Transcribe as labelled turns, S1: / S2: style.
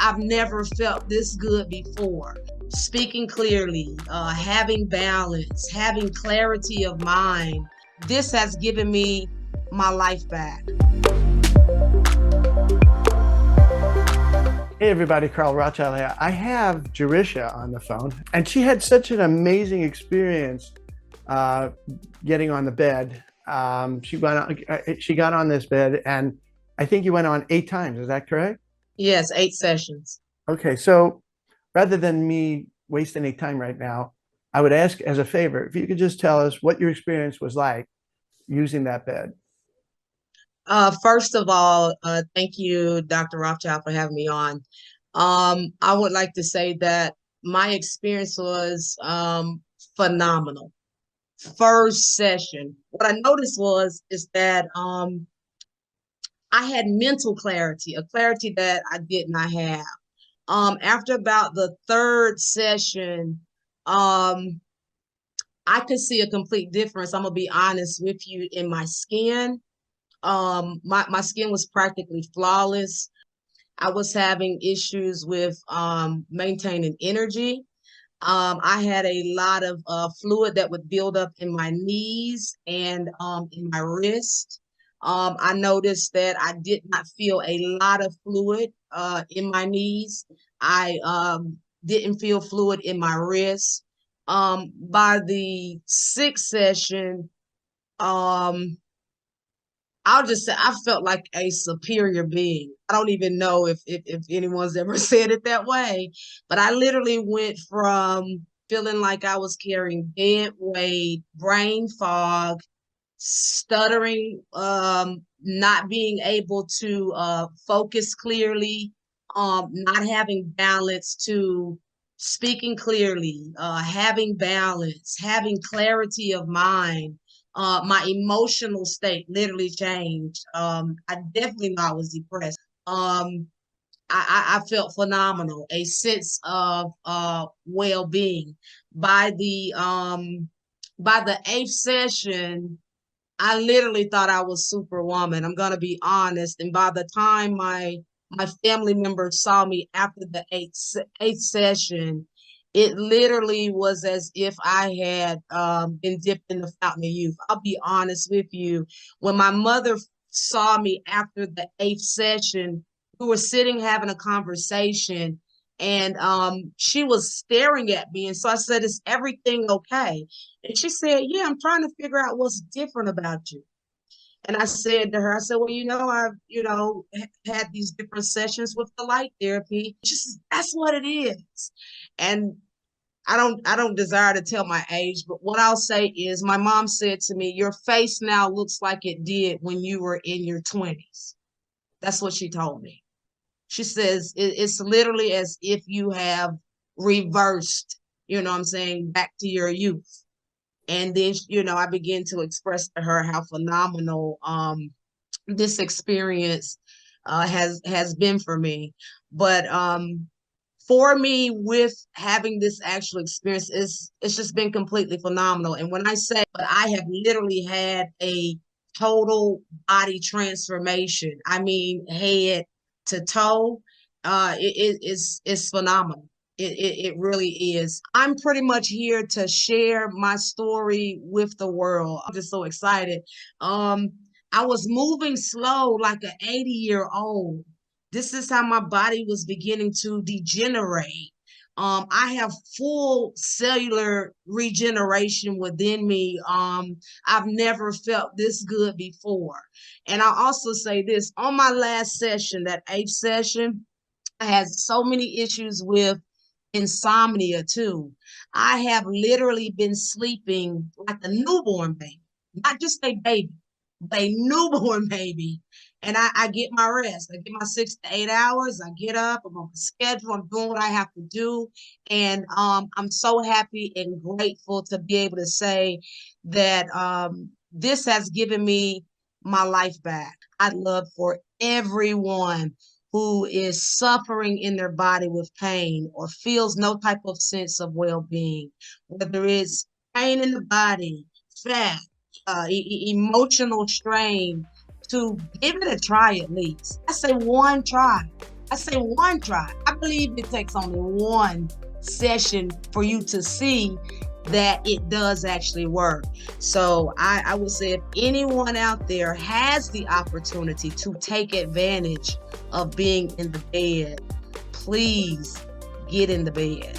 S1: I've never felt this good before. Speaking clearly, having balance, having clarity of mind. This has given me my life back.
S2: Hey everybody, Carl Rothschild here. I have Jerusha on the phone, and she had such an amazing experience getting on the bed. She got on this bed, and I think you went on 8 times. Is that correct?
S1: Yes, 8 sessions.
S2: Okay, so rather than me wasting any time right now, I would ask as a favor if you could just tell us what your experience was like using that bed.
S1: First of all, thank you, Dr. Rothschild, for having me on. I would like to say that my experience was phenomenal. First session, what I noticed is that I had mental clarity, a clarity that I did not have. After about the 3rd session, I could see a complete difference. I'm gonna be honest with you in my skin. My skin was practically flawless. I was having issues with maintaining energy. I had a lot of fluid that would build up in my knees and in my wrist. I noticed that I did not feel a lot of fluid in my knees. I didn't feel fluid in my wrist. By the 6th session, I'll just say I felt like a superior being. I don't even know if anyone's ever said it that way, but I literally went from feeling like I was carrying dead weight, brain fog, stuttering, not being able to focus clearly, not having balance, to speaking clearly, having balance, having clarity of mind. My emotional state literally changed. I definitely know I was depressed. I felt phenomenal, a sense of well-being. By the 8th session, I literally thought I was Superwoman. I'm gonna be honest. And by the time my family members saw me after the eighth session, it literally was as if I had been dipped in the fountain of youth. I'll be honest with you. When my mother saw me after the 8th session, we were sitting having a conversation, and she was staring at me. And so I said, "Is everything okay?" And she said, "Yeah, I'm trying to figure out what's different about you." And I said to her, I said, "Well, I've, had these different sessions with the light therapy." She says, "That's what it is." And I don't desire to tell my age, but what I'll say is my mom said to me, "Your face now looks like it did when you were in your 20s." That's what she told me. She says it's literally as if you have reversed, what I'm saying, back to your youth. And then, I began to express to her how phenomenal this experience has been for me. But for me, with having this actual experience, it's just been completely phenomenal. And when I say, but I have literally had a total body transformation. I mean, head to toe. It's phenomenal. It really is. I'm pretty much here to share my story with the world. I'm just so excited. I was moving slow like an 80-year-old. This is how my body was beginning to degenerate. I have full cellular regeneration within me. I've never felt this good before. And I'll also say this, on my last session, that 8th session, I had so many issues with insomnia too. I have literally been sleeping like a newborn baby, not just a baby, but a newborn baby. And I get my rest. I get my 6 to 8 hours. I get up, I'm on a schedule, I'm doing what I have to do. And I'm so happy and grateful to be able to say that this has given me my life back. I'd love for everyone who is suffering in their body with pain or feels no type of sense of well-being, whether it's pain in the body, fat, emotional strain, to give it a try at least. I say one try. I say one try. I believe it takes only one session for you to see that it does actually work. So I would say if anyone out there has the opportunity to take advantage of being in the bed, please get in the bed.